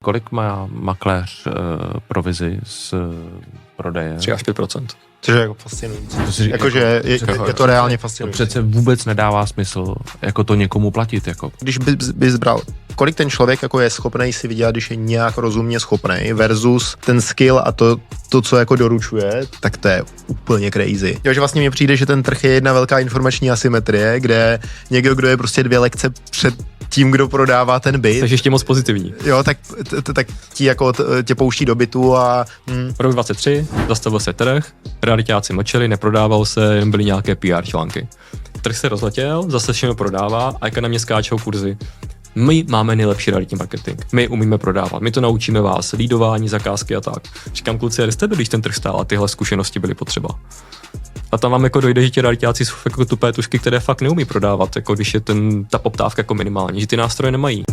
kolik má makléř provizi z prodeje? 3 až 5%. Což je jako fascinující. Jakože je to reálně To fascinující. přece vůbec nedává smysl jako to někomu platit. Jako. Když bys bral, kolik ten člověk jako je schopný si vydělat, když je nějak rozumně schopný, versus ten skill a to, co jako doručuje, tak to je úplně crazy. Jo, že vlastně mně přijde, že ten trh je jedna velká informační asymetrie, kde někdo, kdo je prostě 2 lekce před tím, kdo prodává ten byt. Takže ještě moc pozitivní. Jo, tak ti jako tě pouští do bytu a... Rok 23, zastavil se trh, realitáci mlčeli, neprodával se, jen byly nějaké PR články. Trh se rozletěl, zase všechno prodává a jak na mě skáčou kurzy. My máme nejlepší realitní marketing. My umíme prodávat. My to naučíme vás, lídování, zakázky a tak. Říkám, kluci, jste byli, když ten trh stál a tyhle zkušenosti byly potřeba. A tam vám jako dojde, že ti realitáci jsou jako tupé tušky, které fakt neumí prodávat, jako když je ta poptávka jako minimální, že ty nástroje nemají.